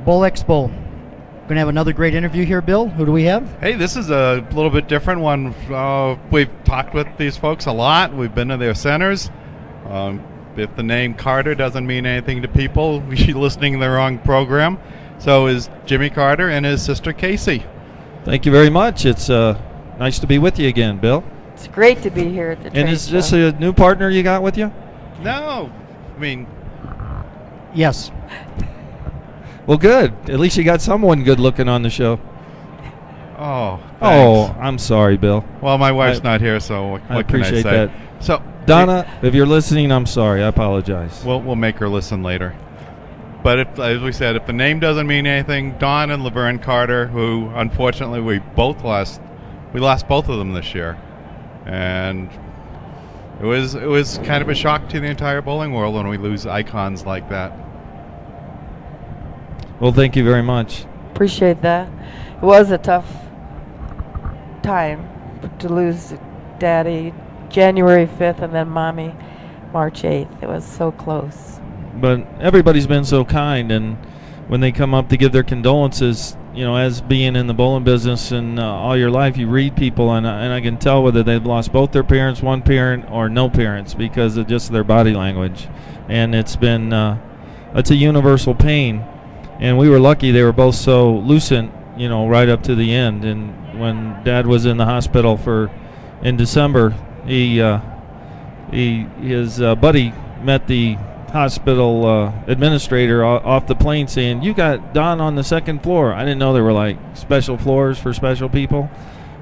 Bowl Expo. Going to have another great interview here, Bill. Who do we have? Hey, this is a little bit different one. We've talked with these folks a lot. We've been to their centers. If the name Carter doesn't mean anything to people, you're listening to the wrong program. So is Jimmy Carter and his sister Caycee. Thank you very much. It's nice to be with you again, Bill. It's great to be here at the trade And is show. this a new partner you got with you? No, I mean, Yes. Well, good. At least you got someone good looking on the show. oh, Oh, thanks. I'm sorry, Bill. Well, my wife's not here, so what I can I appreciate say? that. So, Donna, if you're listening, I'm sorry. I apologize. we'll make her listen later. But as we said, if the name doesn't mean anything, Don and Laverne Carter, who unfortunately we lost both of them this year, and it was kind of a shock to the entire bowling world when we lose icons like that. Well, thank you very much. Appreciate that. It was a tough time to lose Daddy January 5th and then Mommy March 8th. It was so close. But everybody's been so kind, and when they come up to give their condolences, as being in the bowling business and all your life, you read people, and I can tell whether they've lost both their parents, one parent, or no parents because of just their body language. And it's been it's a universal pain. And we were lucky they were both so lucid, right up to the end. And when Dad was in the hospital in December, his buddy met the hospital administrator off the plane saying, "You got Don on the second floor." I didn't know there were like special floors for special people.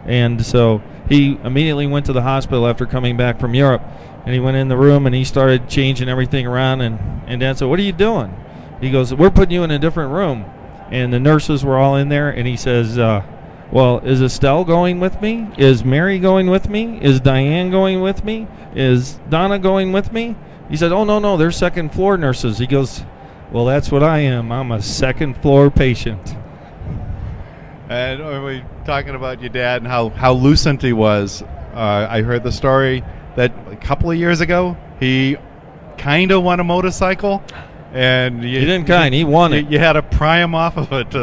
And so he immediately went to the hospital after coming back from Europe, and he went in the room and he started changing everything around, and Dad said, "What are you doing?" He goes, "We're putting you in a different room." And the nurses were all in there, and he says, well, is Estelle going with me? Is Mary going with me? Is Diane going with me? Is Donna going with me? He said, "Oh, no, they're second floor nurses." He goes, "Well, that's what I am. I'm a second floor patient." And we talking about your dad and how lucid he was. I heard the story that a couple of years ago he kind of won a motorcycle. And he didn't he won it. You had to pry him off of it.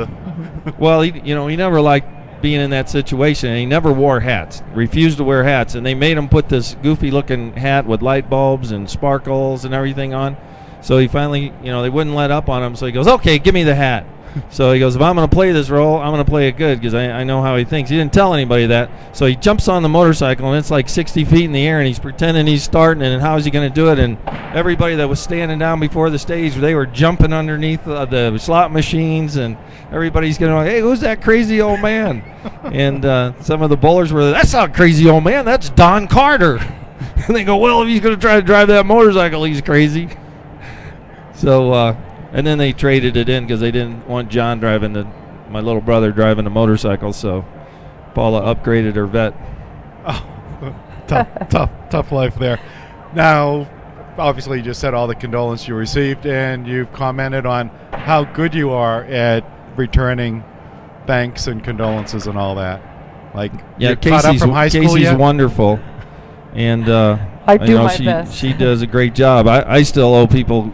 Well, he never liked being in that situation, and he never wore hats, refused to wear hats, and they made him put this goofy-looking hat with light bulbs and sparkles and everything on. So he finally, they wouldn't let up on him, so he goes, "Okay, give me the hat." So he goes, "If I'm going to play this role, I'm going to play it good," because I know how he thinks. He didn't tell anybody that. So he jumps on the motorcycle, and it's like 60 feet in the air, and he's pretending he's starting, and how is he going to do it? And everybody that was standing down before the stage, they were jumping underneath the slot machines, and everybody's going, "Hey, who's that crazy old man?" And some of the bowlers were, "That's not a crazy old man, that's Don Carter." And they go, "Well, if he's going to try to drive that motorcycle, he's crazy." So, and then they traded it in because they didn't want John my little brother driving the motorcycle, so Paula upgraded her vet. Oh, tough life there. Now, obviously you just said all the condolences you received, and you've commented on how good you are at returning thanks and condolences and all that. Like, you're caught up from high school Caycee's yet? wonderful, and I do my best. She does a great job. I still owe people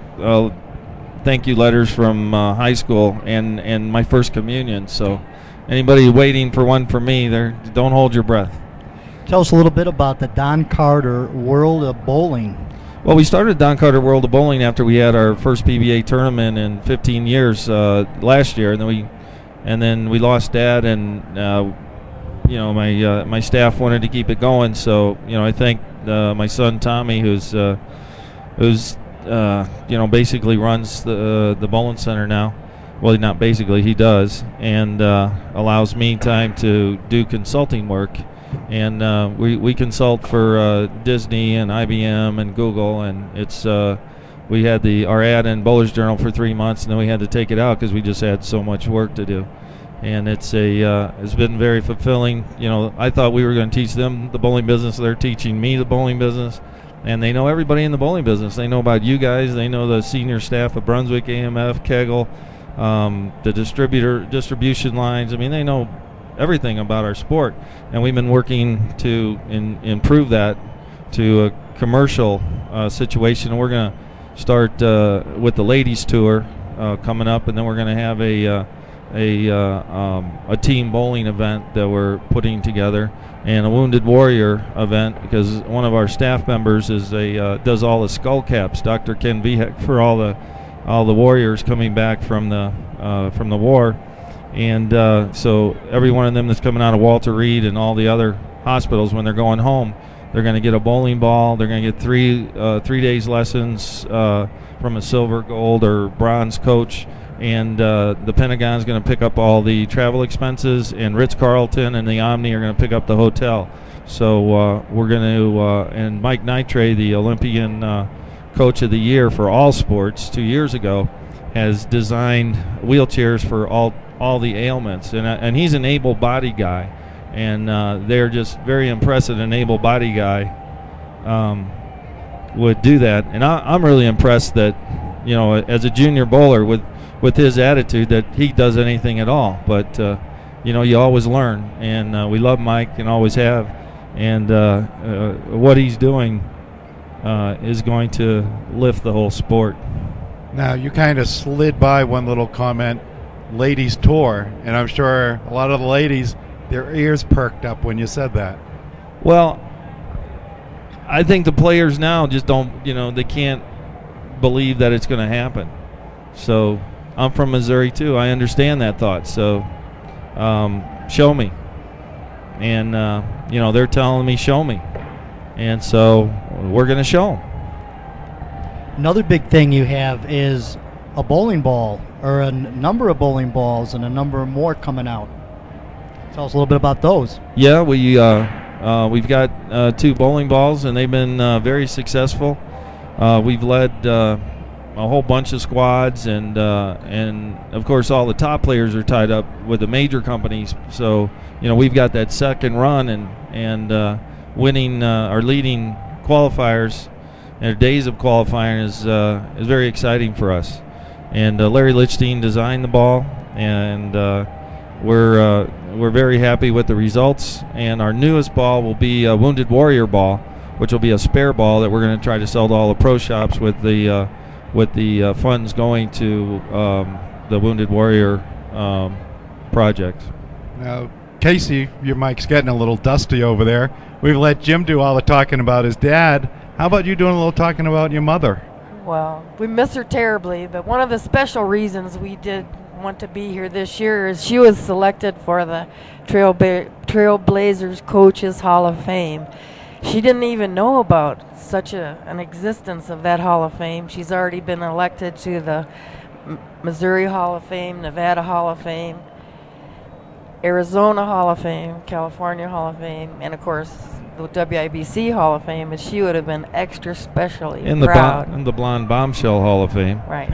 thank you letters from high school and my first communion. So anybody waiting for one from me, don't hold your breath. Tell us a little bit about the Don Carter World of Bowling. Well, we started Don Carter World of Bowling after we had our first PBA tournament in 15 years last year, and then we lost Dad, and my staff wanted to keep it going. So I thank my son Tommy, who's basically runs the bowling center now. Well, not basically, he does, and allows me time to do consulting work. And we consult for Disney and IBM and Google, and we had our ad in Bowler's Journal for 3 months, and then we had to take it out because we just had so much work to do. And it's been very fulfilling. I thought we were going to teach them the bowling business. They're teaching me the bowling business. And they know everybody in the bowling business. They know about you guys. They know the senior staff of Brunswick, AMF, Kegel, the distribution lines. I mean, they know everything about our sport. And we've been working to improve that to a commercial situation. And we're going to start with the ladies tour coming up, and then we're going to have a team bowling event that we're putting together, and a Wounded Warrior event, because one of our staff members does all the skull caps, Dr. Ken Vihek, for all the warriors coming back from the war, and so every one of them that's coming out of Walter Reed and all the other hospitals, when they're going home, they're going to get a bowling ball. They're going to get 3 days lessons from a silver, gold, or bronze coach. And the Pentagon's going to pick up all the travel expenses, and Ritz-Carlton and the Omni are going to pick up the hotel. So we're going to, and Mike Nitre, the Olympian Coach of the Year for all sports 2 years ago, has designed wheelchairs for all the ailments. And he's an able-bodied guy. And they're just very impressed that an able-bodied guy would do that. And I'm really impressed that, as a junior bowler with his attitude, that he does anything at all. But, you always learn. And we love Mike and always have. And what he's doing is going to lift the whole sport. Now, you kind of slid by one little comment, ladies tour, and I'm sure a lot of the ladies, their ears perked up when you said that. Well, I think the players now just don't, they can't believe that it's going to happen. So I'm from Missouri too. I understand that thought. So show me. And, they're telling me show me. And so we're going to show them. Another big thing you have is a bowling ball, or a number of bowling balls, and a number more coming out. Tell us a little bit about those. Yeah, we've got 2 bowling balls, and they've been very successful. We've led a whole bunch of squads, and of course all the top players are tied up with the major companies. So we've got that second run, and winning or leading qualifiers and days of qualifying is very exciting for us. And Larry Lichstein designed the ball, and we're very happy with the results. And our newest ball will be a Wounded Warrior ball, which will be a spare ball that we're going to try to sell to all the pro shops with the funds going to the Wounded Warrior project. Now, Caycee, your mic's getting a little dusty over there. We've let Jim do all the talking about his dad. How about you doing a little talking about your mother? Well, we miss her terribly, but one of the special reasons we did want to be here this year is she was selected for the Trailblazers Coaches Hall of Fame. She didn't even know about such an existence of that Hall of Fame. She's already been elected to the Missouri Hall of Fame, Nevada Hall of Fame, Arizona Hall of Fame, California Hall of Fame, and of course the WIBC Hall of Fame, and she would have been extra specially proud. In the Blonde Bombshell Hall of Fame. Right.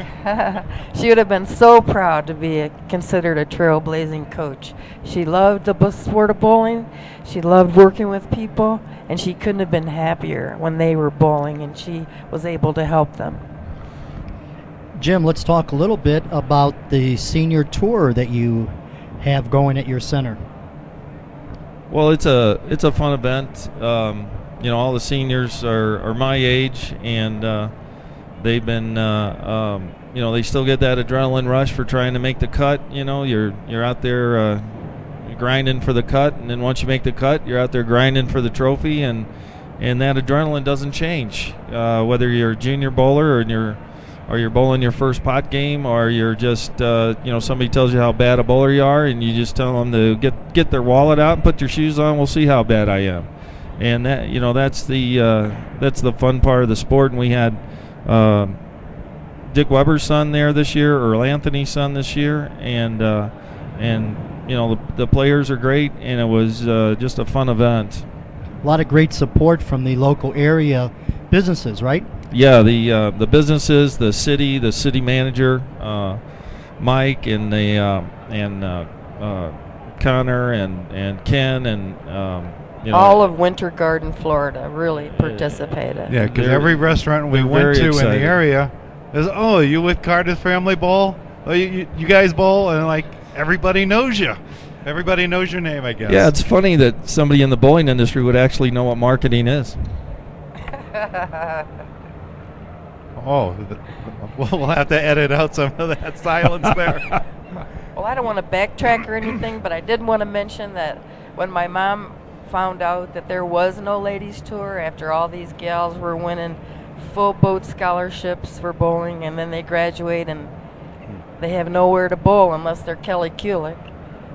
She would have been so proud to be considered a trailblazing coach. She loved the sport of bowling. She loved working with people, and she couldn't have been happier when they were bowling and she was able to help them. Jim, let's talk a little bit about the senior tour that you have going at your center. Well, it's a fun event. All the seniors are my age, and they've been they still get that adrenaline rush for trying to make the cut. You're out there grinding for the cut, and then once you make the cut, you're out there grinding for the trophy, and that adrenaline doesn't change whether you're a junior bowler or you're bowling your first pot game, or you're just somebody tells you how bad a bowler you are, and you just tell them to get their wallet out and put your shoes on. We'll see how bad I am. And that that's the fun part of the sport. And we had Dick Weber's son there this year, Earl Anthony's son this year, and the players are great, and it was just a fun event. A lot of great support from the local area businesses, right? Yeah, the businesses, the city manager, Mike, and Connor and Ken, and all of Winter Garden, Florida, really participated. Yeah, because every restaurant we went to in the area is, oh, you with Carter's Family Bowl? Oh, you guys bowl? And like everybody knows you. Everybody knows your name, I guess. Yeah, it's funny that somebody in the bowling industry would actually know what marketing is. Oh, we'll have to edit out some of that silence there. Well, I don't want to backtrack or anything, but I did want to mention that when my mom found out that there was no ladies tour after all these gals were winning full boat scholarships for bowling, and then they graduate and they have nowhere to bowl unless they're Kelly Kulick,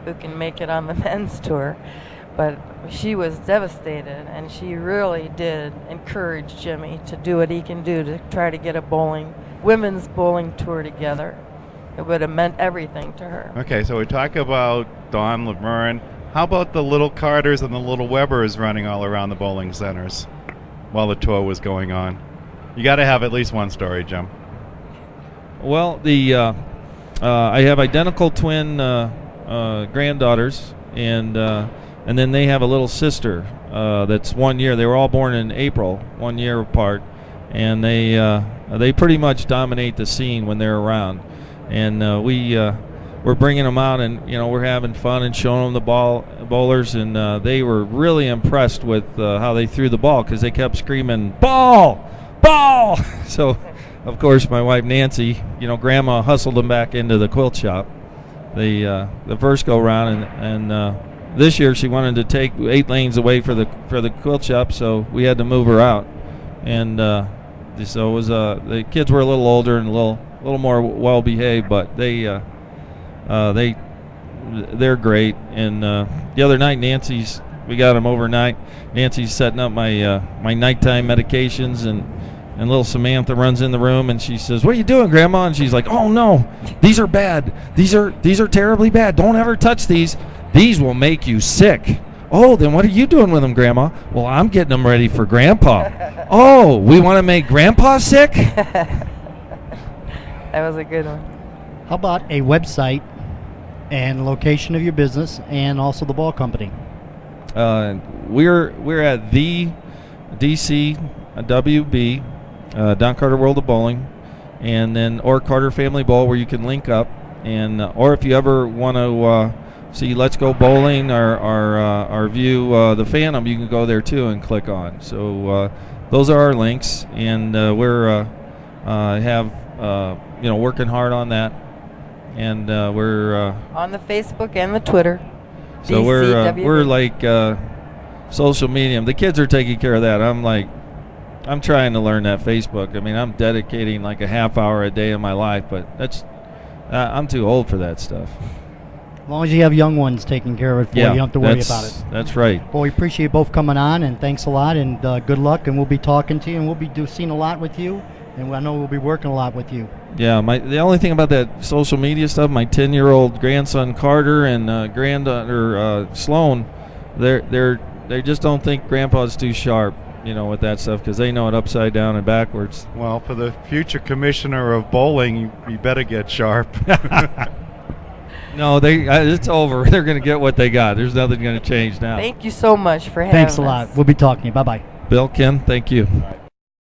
who can make it on the men's tour. But she was devastated, and she really did encourage Jimmy to do what he can do to try to get a women's bowling tour together. It would have meant everything to her. Okay, so we talk about Dawn Laverne. How about the little Carters and the little Webbers running all around the bowling centers while the tour was going on? You got to have at least one story, Jim. Well, I have identical twin granddaughters, and then they have a little sister that's 1 year. They were all born in April, 1 year apart, and they pretty much dominate the scene when they're around. And we're bringing them out, and we're having fun and showing them the bowlers, and they were really impressed with how they threw the ball, because they kept screaming, "Ball! Ball!" So, of course, my wife Nancy, Grandma hustled them back into the quilt shop. The first go round, and this year she wanted to take 8 lanes away for the quilt shop, so we had to move her out. And so it was the kids were a little older and a little more well behaved, but they're great. And the other night, we got them overnight. Nancy's setting up my nighttime medications, and little Samantha runs in the room, and she says, "What are you doing, Grandma?" And she's like, "Oh no, these are bad. These are terribly bad. Don't ever touch these. These will make you sick." "Oh, then what are you doing with them, Grandma?" "Well, I'm getting them ready for Grandpa." "Oh, we want to make Grandpa sick?" That was a good one. How about a website and location of your business, and also the ball company? We're at the DCWB, Don Carter World of Bowling, and then or Carter Family Bowl, where you can link up, and or if you ever want to see Let's Go Bowling or view the Phantom, you can go there too and click on. So those are our links, and we're working hard on that, and we're on the Facebook and the Twitter. So we're like social media. The kids are taking care of that. I'm trying to learn that Facebook. I mean, I'm dedicating like a half hour a day of my life, but I'm too old for that stuff. As long as you have young ones taking care of it for you, you don't have to worry about it. That's right. Well, we appreciate you both coming on, and thanks a lot, and good luck, and we'll be talking to you, and we'll be seeing a lot with you, and I know we'll be working a lot with you. Yeah, the only thing about that social media stuff, my 10-year-old grandson Carter and granddaughter Sloan, they just don't think Grandpa's too sharp, with that stuff, because they know it upside down and backwards. Well, for the future commissioner of bowling, you better get sharp. No, it's over. They're going to get what they got. There's nothing going to change now. Thank you so much for having us. Thanks a lot. We'll be talking to you. Bye-bye. Bill, Ken, thank you. All right.